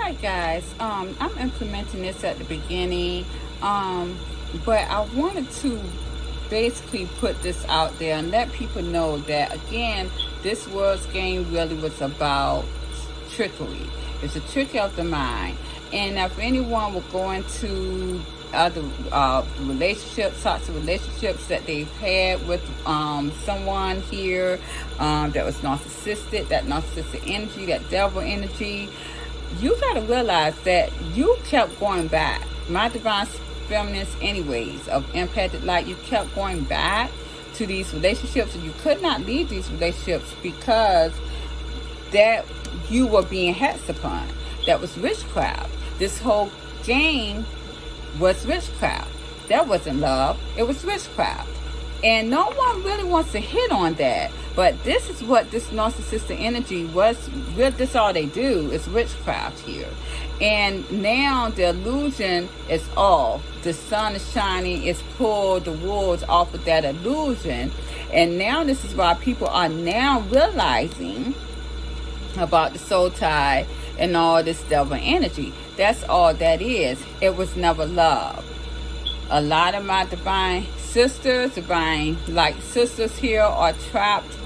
Alright guys, I'm implementing this at the beginning, but I wanted to basically put this out there and let people know that, again, this world's game really was about trickery. It's a trick of the mind. And if anyone will go into other relationships, sorts of relationships that they've had with someone here that was narcissistic, that narcissistic energy, that devil energy, you got to realize that you kept going back. My divine feminist anyways of empathic light, you kept going back to these relationships, and you could not leave these relationships because that you were being hexed upon. That was witchcraft. This whole game was witchcraft. That wasn't love. It was witchcraft. And no one really wants to hit on that. But this is what this narcissistic energy was. This all they do is witchcraft here. And now the illusion is off. The sun is shining. It's pulled the wolves off of that illusion. And now this is why people are now realizing about the soul tie and all this devil energy. That's all that is. It was never love. A lot of my divine sisters, divine light sisters here are trapped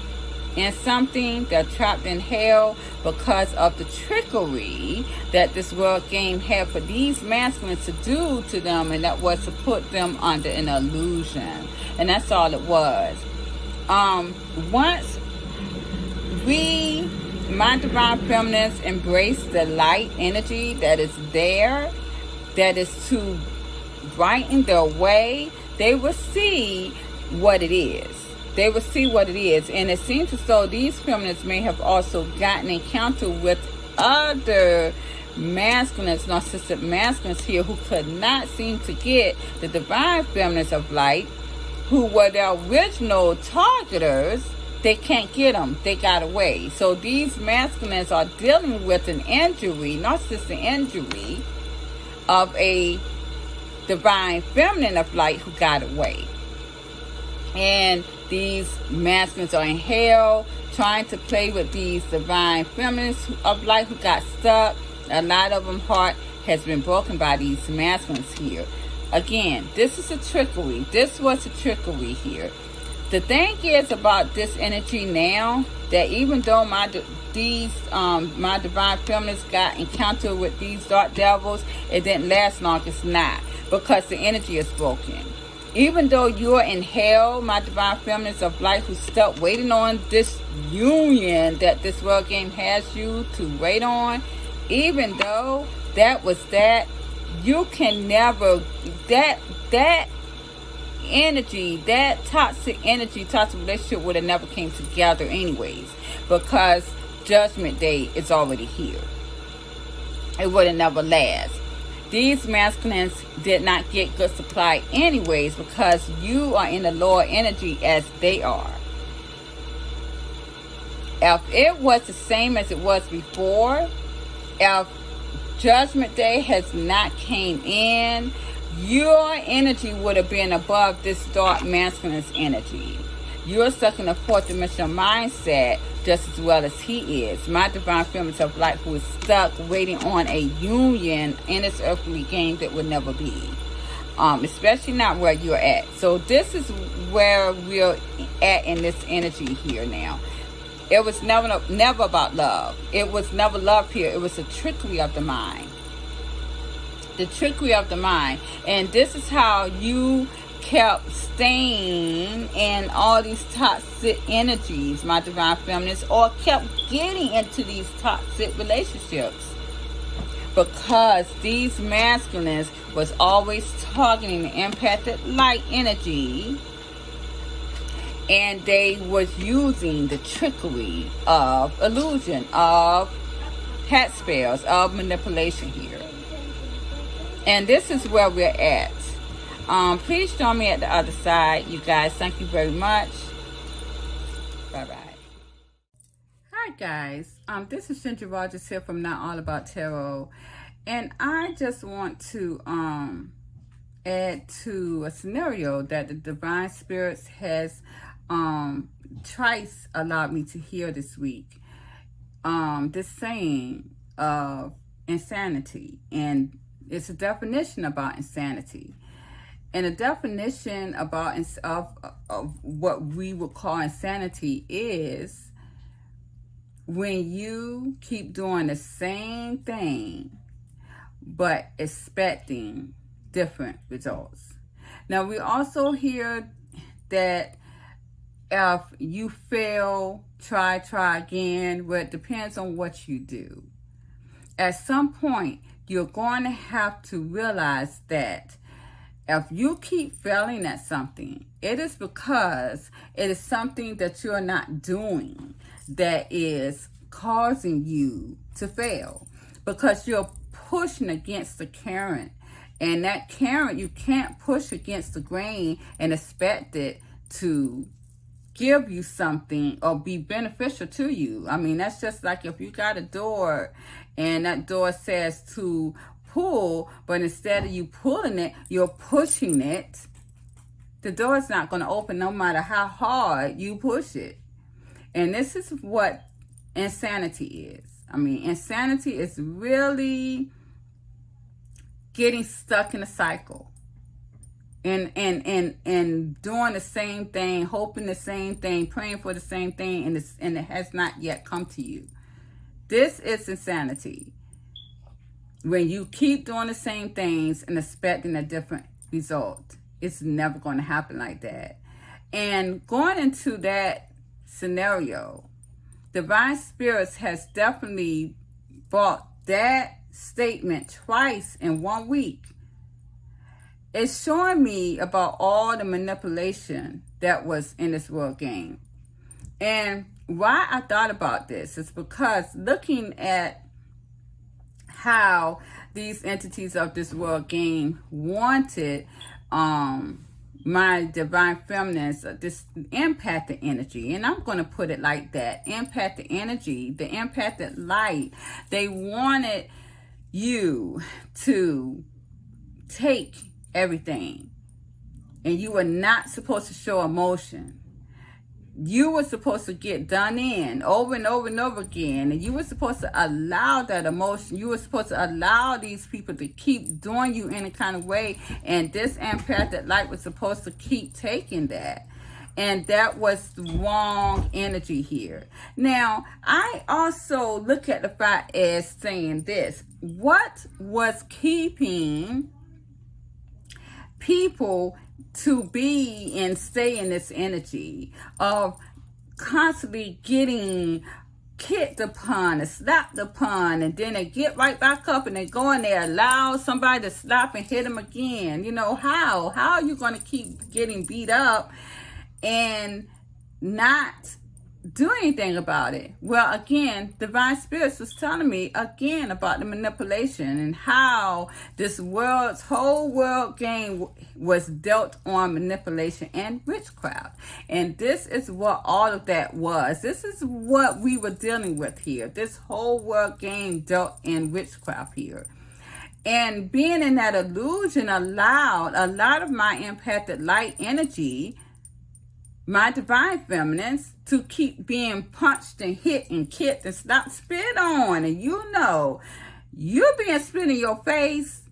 in something. They're trapped in hell because of the trickery that this world game had for these masculines to do to them, and that was to put them under an illusion. And that's all it was. Once my divine feminists embrace the light energy that is there, that is to brighten their way, they will see what it is. They will see what it is. And it seems as though these feminists may have also gotten encounter with other masculines, narcissistic masculines here, who could not seem to get the divine feminists of light, who were their original targeters. They can't get them. They got away. So these masculines are dealing with an injury, narcissistic injury, of a divine feminine of light who got away. And these masculines are in hell trying to play with these divine feminines of light who got stuck. A lot of them heart has been broken by these masculines here. Again, this is a trickery. This was a trickery here. The thing is about this energy now, that even though my divine feminists got encounter with these dark devils, it didn't last long. It's not, because the energy is broken. Even though you're in hell, my divine feminists of light who stuck waiting on this union that this world game has you to wait on, even though that was that, you can never, that energy, that toxic energy, toxic relationship would have never came together anyways, because Judgment Day is already here. It would have never last. These masculines did not get good supply anyways, because you are in the lower energy as they are. If it was the same as it was before, if Judgment Day has not came in, your energy would have been above this dark masculine's energy. You're stuck in a fourth dimensional mindset just as well as he is. My divine feminine of light who is stuck waiting on a union in this earthly game that will never be. Especially not where you're at. So this is where we're at in this energy here now. It was never about love. It was never love here. It was a trickery of the mind. The trickery of the mind. And this is how you kept staying in all these toxic energies, my divine feminists, or kept getting into these toxic relationships, because these masculines was always targeting the empathic light energy, and they was using the trickery of illusion, of hat spells, of manipulation here. And this is where we're at. Please join me at the other side, you guys. Thank you very much. Bye-bye. Hi, guys. This is Cynthia Rogers here from Not All About Tarot. And I just want to add to a scenario that the Divine Spirits has twice allowed me to hear this week. This saying of insanity, and it's a definition about insanity. And a definition about of what we would call insanity is when you keep doing the same thing but expecting different results. Now, we also hear that if you fail, try again. Well, it depends on what you do. At some point, you're going to have to realize that if you keep failing at something, it is because it is something that you're not doing that is causing you to fail, because you're pushing against the current, and that current, you can't push against the grain and expect it to give you something or be beneficial to you. I mean, that's just like if you got a door and that door says to pull, but instead of you pulling it, you're pushing it, the door is not going to open no matter how hard you push it. And this is what insanity is. I mean, insanity is really getting stuck in a cycle and doing the same thing, hoping the same thing, praying for the same thing, and it has not yet come to you. This is insanity. When you keep doing the same things and expecting a different result, it's never going to happen like that. And going into that scenario, Divine Spirits has definitely brought that statement twice in 1 week. It's showing me about all the manipulation that was in this world game. And why I thought about this is because looking at how these entities of this world game wanted my divine feminines, this empathic energy, and I'm going to put it like that, empathic energy, the empathic light. They wanted you to take everything, and you were not supposed to show emotion. You were supposed to get done in over and over and over again, and you were supposed to allow that emotion. You were supposed to allow these people to keep doing you any kind of way, and this empathic light was supposed to keep taking that. And that was the wrong energy here. Now, I also look at the fact as saying this: what was keeping people to be and stay in this energy of constantly getting kicked upon and slapped upon, and then they get right back up and they go in there, allow somebody to slap and hit them again? You know, how are you going to keep getting beat up and not do anything about it? Well, again, Divine Spirits was telling me again about the manipulation and how this whole world game was dealt on manipulation and witchcraft. And this is what all of that was. This is what we were dealing with here. This whole world game dealt in witchcraft here. And being in that illusion allowed a lot of my empathic light energy, my divine feminines, to keep being punched and hit and kicked and slapped, spit on. And you know, you're being spit in your face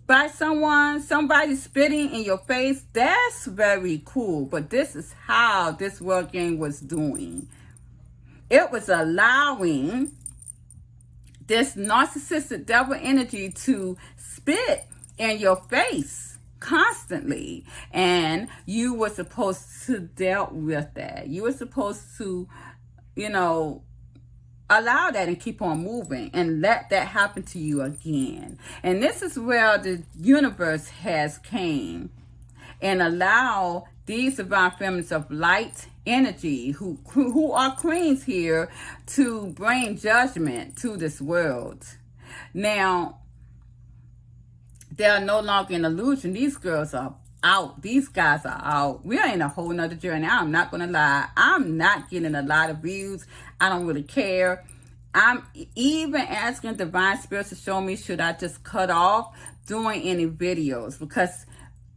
by somebody spitting in your face. That's very cool. But this is how this world game was doing. It was allowing this narcissistic devil energy to spit in your face constantly, and you were supposed to deal with that. You were supposed to, allow that and keep on moving and let that happen to you again. And this is where the universe has came and allow these divine feminines of light energy who are queens here to bring judgment to this world. Now, they are no longer an illusion. These girls are out. These guys are out. We are in a whole nother journey. I'm not going to lie. I'm not getting a lot of views. I don't really care. I'm even asking Divine Spirits to show me, should I just cut off doing any videos? Because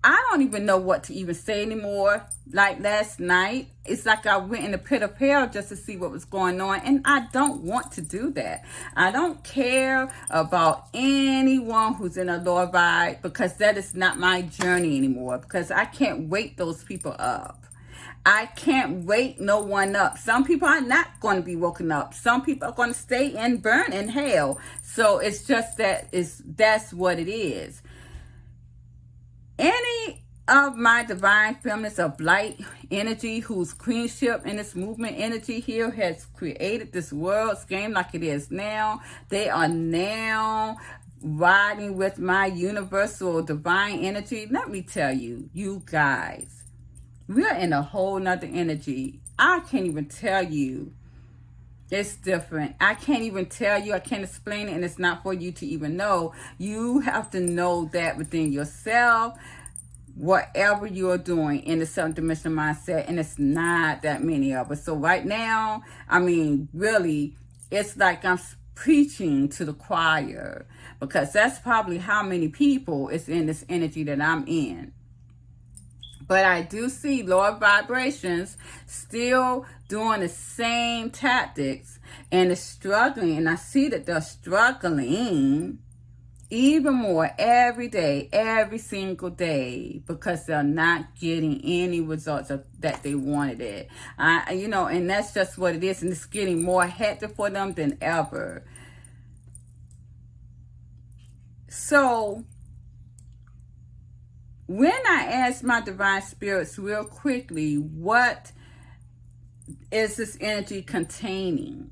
I don't even know what to even say anymore. Like last night, it's like I went in the pit of hell just to see what was going on. And I don't want to do that. I don't care about anyone who's in a lower vibe, because that is not my journey anymore. Because I can't wake those people up. I can't wake no one up. Some people are not going to be woken up. Some people are going to stay and burn in hell. So it's just that's what it is. Any of my divine feminines of light energy whose queenship in this movement energy here has created this world scheme like it is now, they are now riding with my universal divine energy. Let me tell you, you guys, we're in a whole nother energy. I can't even tell you. It's different. I can't even tell you. I can't explain it, and it's not for you to even know. You have to know that within yourself, whatever you're doing in the seventh dimensional mindset, and it's not that many of us. So right now, I mean, really, it's like I'm preaching to the choir, because that's probably how many people is in this energy that I'm in. But I do see lower vibrations still doing the same tactics and is struggling. And I see that they're struggling even more every day, every single day, because they're not getting any results that they wanted it. And that's just what it is. And it's getting more hectic for them than ever. So when I ask my divine spirits real quickly, what is this energy containing?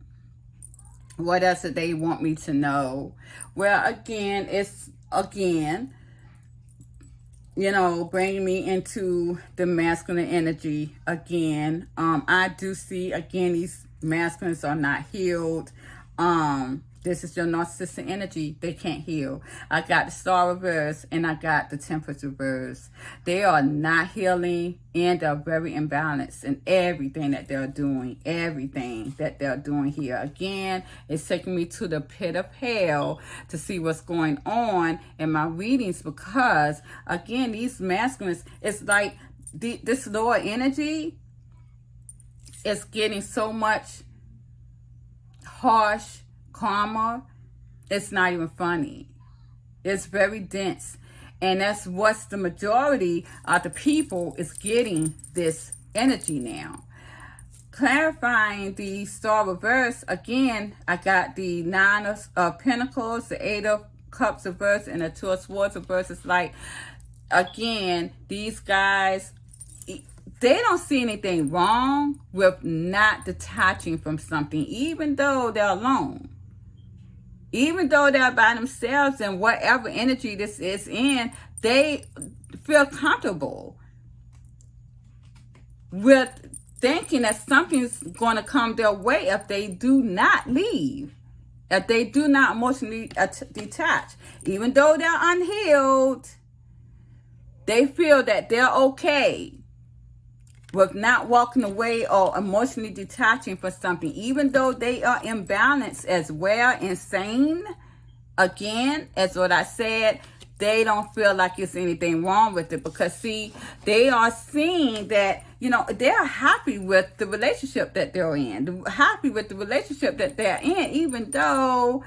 What else do they want me to know? Well, again, it's bringing me into the masculine energy again. I do see, again, these masculines are not healed. This is your narcissistic energy. They can't heal. I got the Star reverse and I got the Temperance reverse. They are not healing, and they're very imbalanced in everything that they're doing. Everything that they're doing here. Again, it's taking me to the pit of hell to see what's going on in my readings, because, again, these masculines, it's like this lower energy is getting so much harsh karma. It's not even funny. It's very dense, and that's what's the majority of the people is getting this energy now. Clarifying the Star reverse, again, I got the Nine of Pentacles, the Eight of Cups reverse, and the Two of Swords reverse. It's like, again, these guys, they don't see anything wrong with not detaching from something, even though they're alone. Even though they're by themselves and whatever energy this is in, they feel comfortable with thinking that something's going to come their way if they do not leave, if they do not emotionally detach. Even though they're unhealed, they feel that they're okay with not walking away or emotionally detaching from something, even though they are imbalanced as well, insane. Again, as what I said, they don't feel like it's anything wrong with it, because, see, they are seeing that, they're happy with the relationship that they're in, happy with the relationship that they're in, even though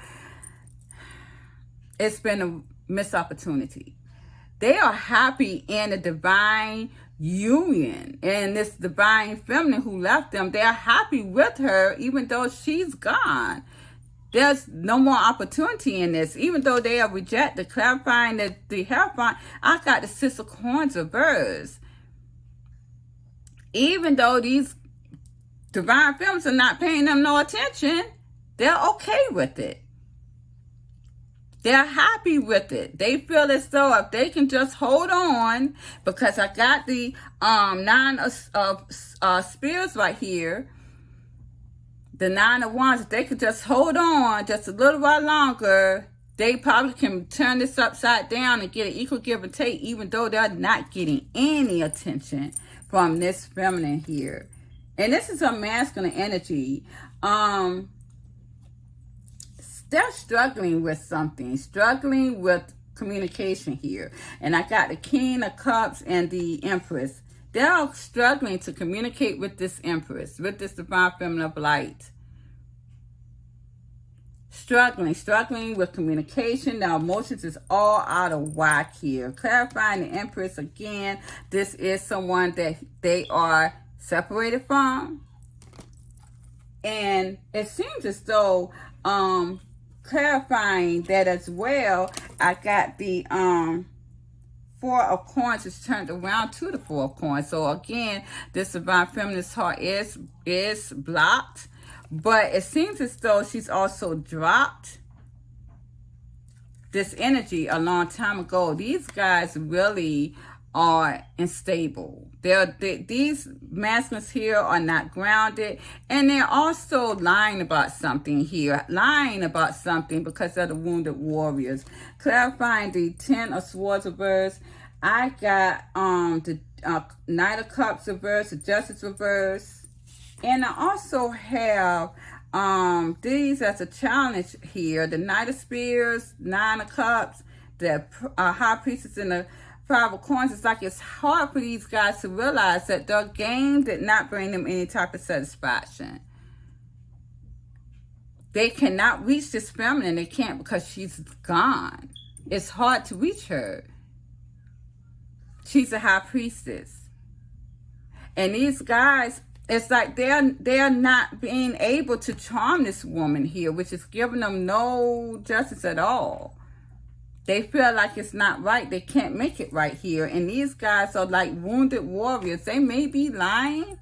it's been a missed opportunity. They are happy in the divine union, and this divine feminine who left them, they're happy with her even though she's gone. There's no more opportunity in this, even though they are rejected. Clarifying that the Hierophant, I got the Six of Coins reverse. Even though these divine feminines are not paying them no attention, they're okay with it. They're happy with it. They feel as though if they can just hold on, because I got the Nine of Spears right here, the Nine of Wands, if they could just hold on just a little while longer, they probably can turn this upside down and get an equal give and take, even though they're not getting any attention from this feminine here. And this is a masculine energy. They're struggling with something, struggling with communication here. And I got the King of Cups and the Empress. They're struggling to communicate with this Empress, with this Divine Feminine of Light. Struggling with communication. Their emotions is all out of whack here. Clarifying the Empress again. This is someone that they are separated from. And it seems as though clarifying that as well, I got the Four of Coins is turned around to the Four of Coins. So again, this Divine Feminine's heart is blocked, but it seems as though she's also dropped this energy a long time ago. These guys really are unstable. These masculines here are not grounded, and they're also lying about something here. Lying about something because they're the wounded warriors. Clarifying the Ten of Swords reverse. I got the Knight of Cups reverse, the Justice reverse, and I also have these as a challenge here. The Knight of Spears, Nine of Cups, the High Priestess, and the Five of Coins. It's like it's hard for these guys to realize that their game did not bring them any type of satisfaction. They cannot reach this feminine. They can't because she's gone. It's hard to reach her. She's a High Priestess. And these guys, it's like they're not being able to charm this woman here, which is giving them no justice at all. They feel like it's not right. They can't make it right here. And these guys are like wounded warriors. They may be lying.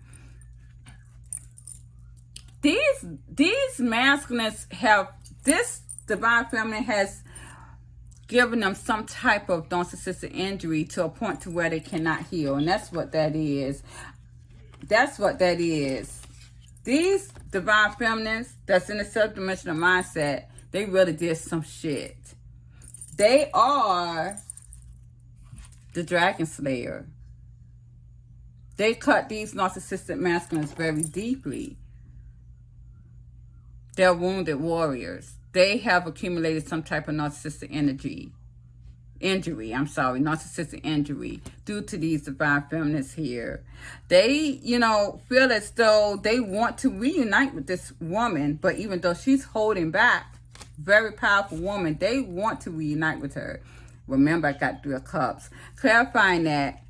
These masculines have, this Divine Feminine has given them some type of narcissistic injury to a point to where they cannot heal. And that's what that is. That's what that is. These Divine Feminines that's in the subdimensional mindset, they really did some shit. They are the Dragon Slayer. They cut these narcissistic masculines very deeply. They're wounded warriors. They have accumulated some type of narcissistic narcissistic injury due to these Divine Feminines here. They, feel as though they want to reunite with this woman, but even though she's holding back, very powerful woman, they want to reunite with her. Remember, I got Three of Cups. Clarifying that,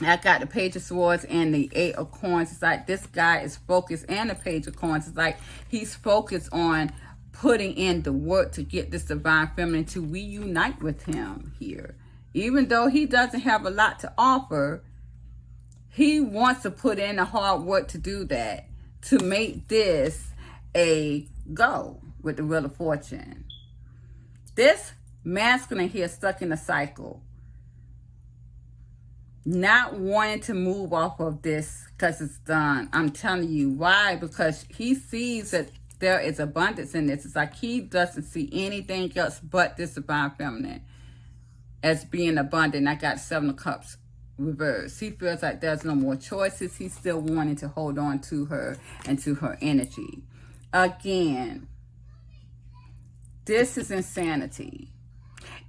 I got the Page of Swords and the Eight of Coins. It's like this guy is focused, and the Page of Coins. It's like he's focused on putting in the work to get this Divine Feminine to reunite with him here. Even though he doesn't have a lot to offer, he wants to put in the hard work to do that, to make this a go with the Wheel of Fortune. This masculine here stuck in a cycle, not wanting to move off of this because it's done. I'm telling you why, because he sees that there is abundance in this. It's like he doesn't see anything else but this Divine Feminine as being abundant. I got Seven of Cups reversed. He feels like there's no more choices. He's still wanting to hold on to her and to her energy. Again, this is insanity.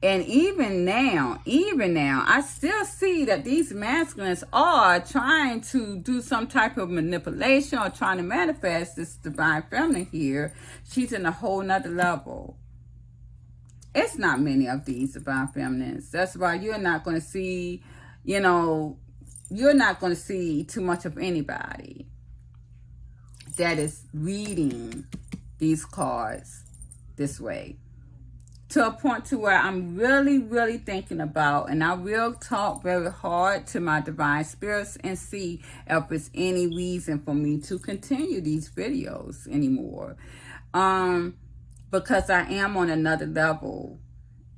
And even now, I still see that these masculines are trying to do some type of manipulation or trying to manifest this Divine Feminine here. She's in a whole nother level. It's not many of these Divine Feminines. That's why you're not going to see, you're not going to see too much of anybody that is reading these cards this way. To a point to where I'm really, really thinking about, and I will talk very hard to my divine spirits and see if there's any reason for me to continue these videos anymore. Because I am on another level.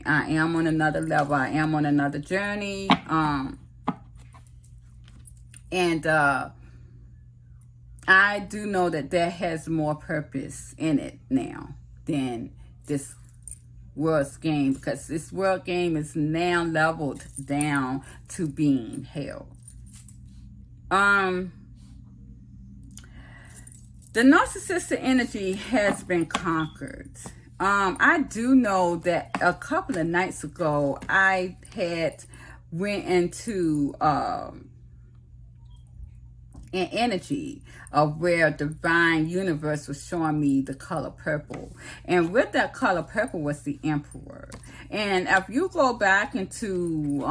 I am on another level. I am on another journey. I do know that there has more purpose in it now than this world's game, because this world game is now leveled down to being hell. The narcissistic energy has been conquered. I do know that a couple of nights ago, I had went into an energy of where divine universe was showing me the color purple, and with that color purple was the emperor. And if you go back into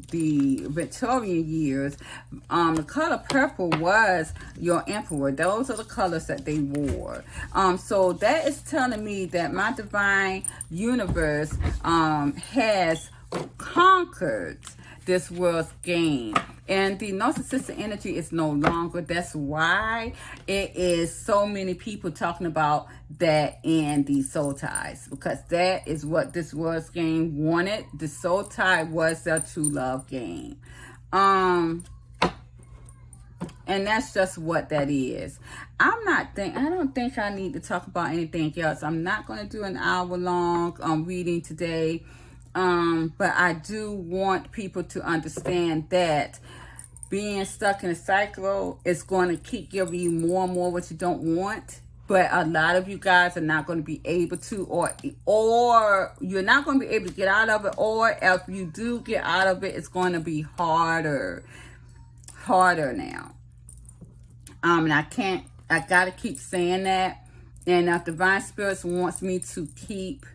the Victorian years, the color purple was your emperor. Those are the colors that they wore. So that is telling me that my divine universe has conquered this world's game, and the narcissistic energy is no longer. That's why it is so many people talking about that in the soul ties, because that is what this world's game wanted. The soul tie was their true love game, and that's just what that is. I don't think I need to talk about anything else. I'm not going to do an hour-long reading today. But I do want people to understand that being stuck in a cycle is going to keep giving you more and more what you don't want. But a lot of you guys are not going to be able to, or you're not going to be able to get out of it. Or if you do get out of it, it's going to be harder now. And I got to keep saying that. And if Divine Spirits wants me to keep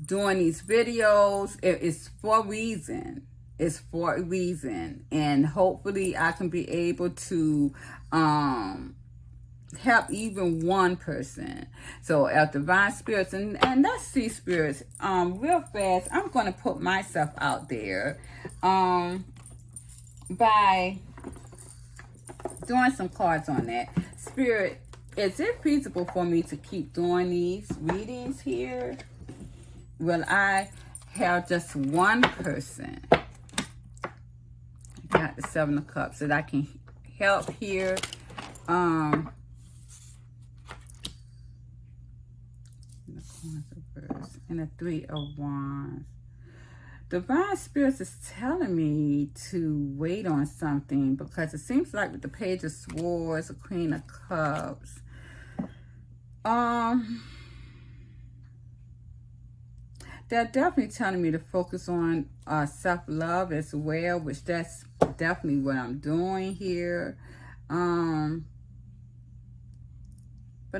doing these videos, it is for a reason. It's for a reason, and hopefully I can be able to help even one person. So if Divine Spirits, and let's see, Spirits, real fast, I'm going to put myself out there by doing some cards on that. Spirit, is it feasible for me to keep doing these readings here? Will I have just one person? I got the Seven of Cups that I can help here. And the Three of Wands. Divine Spirits is telling me to wait on something, because it seems like with the Page of Swords, the Queen of Cups, they're definitely telling me to focus on self-love as well, which that's definitely what I'm doing here. But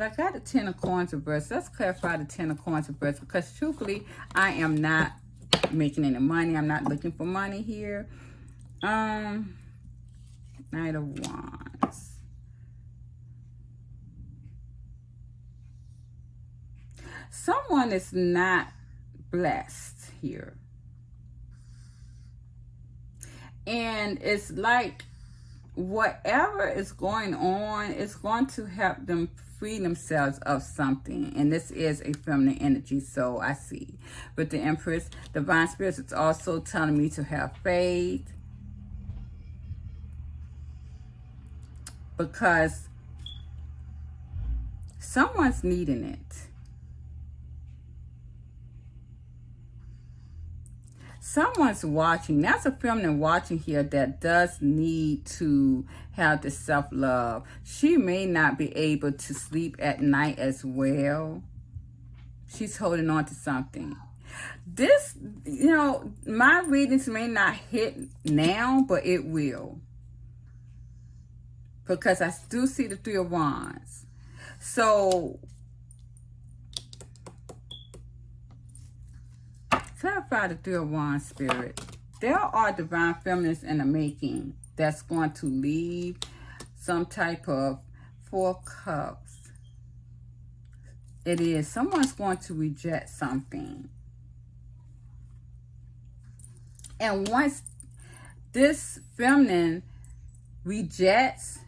I got the Ten of Coins reversed. Let's clarify the Ten of Coins reversed, because truthfully, I am not making any money. I'm not looking for money here. Knight of Wands. Someone is not blessed here, and it's like whatever is going on is going to help them free themselves of something, and this is a feminine energy. So I see with the Empress, Divine Spirits, it's also telling me to have faith, because someone's needing it. Someone's watching. That's a feminine watching here that does need to have the self-love. She may not be able to sleep at night as well. She's holding on to something. This, my readings may not hit now, but it will. Because I do see the Three of Wands. So clarify the Three of Wands, Spirit. There are divine feminines in the making that's going to leave some type of Four of Cups. It is. Someone's going to reject something. And once this feminine rejects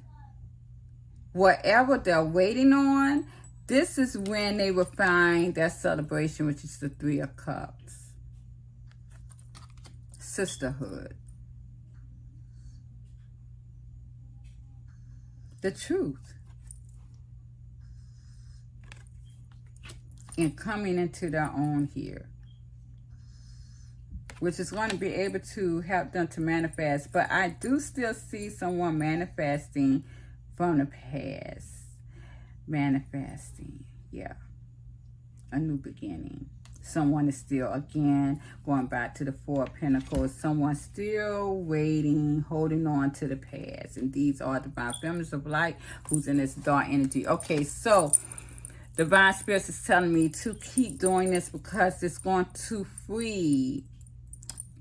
whatever they're waiting on, this is when they will find that celebration, which is the Three of Cups. Sisterhood. The truth. And coming into their own here, which is going to be able to help them to manifest. But I do still see someone manifesting from the past. Manifesting, yeah. a new beginning. Someone is still, again, going back to the Four of Pentacles. Someone still waiting, holding on to the past. And these are divine feminines of light who's in this dark energy. Okay, so divine spirits is telling me to keep doing this because it's going to free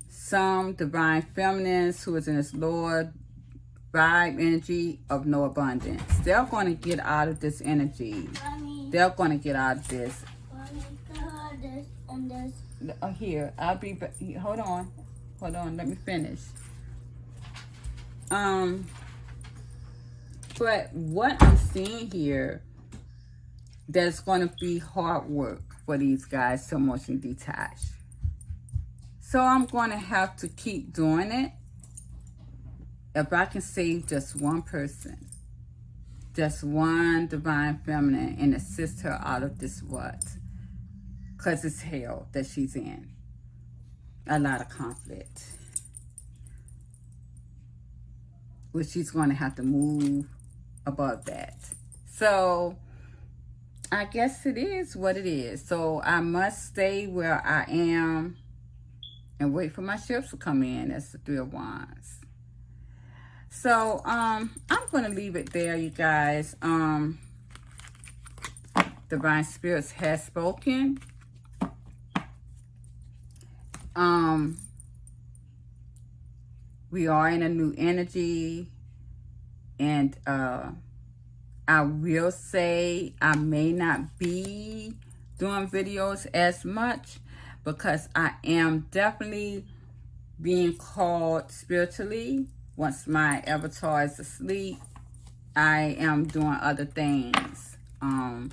some divine feminines who is in this lower vibe energy of no abundance. They're going to get out of this energy. They're going to get out of this. Here, I'll be back. Hold on, let me finish. But what I'm seeing here, there's going to be hard work for these guys to emotionally detach. So I'm going to have to keep doing it. If I can save just one person, just one divine feminine, and assist her out of this what? Because it's hell that she's in. A lot of conflict. Which she's going to have to move above that. So, I guess it is what it is. So, I must stay where I am and wait for my ships to come in. That's the Three of Wands. So, I'm going to leave it there, you guys. Divine Spirits has spoken. We are in a new energy, and I will say I may not be doing videos as much because I am definitely being called spiritually. Once my avatar is asleep, I am doing other things, and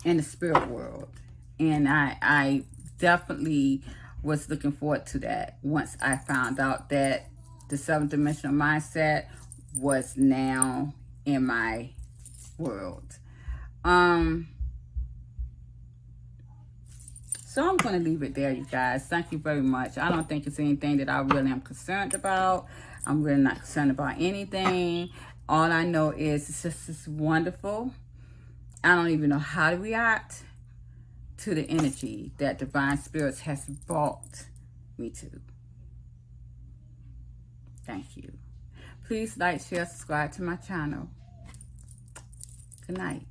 in the spirit world, and I definitely was looking forward to that once I found out that the seventh dimensional mindset was now in my world. So I'm going to leave it there, you guys. Thank you very much. I don't think it's anything that I really am concerned about. I'm really not concerned about anything. All I know is it's just this wonderful. I don't even know how to react to the energy that Divine Spirits has brought me to. Thank you. Please like, share, subscribe to my channel. Good night.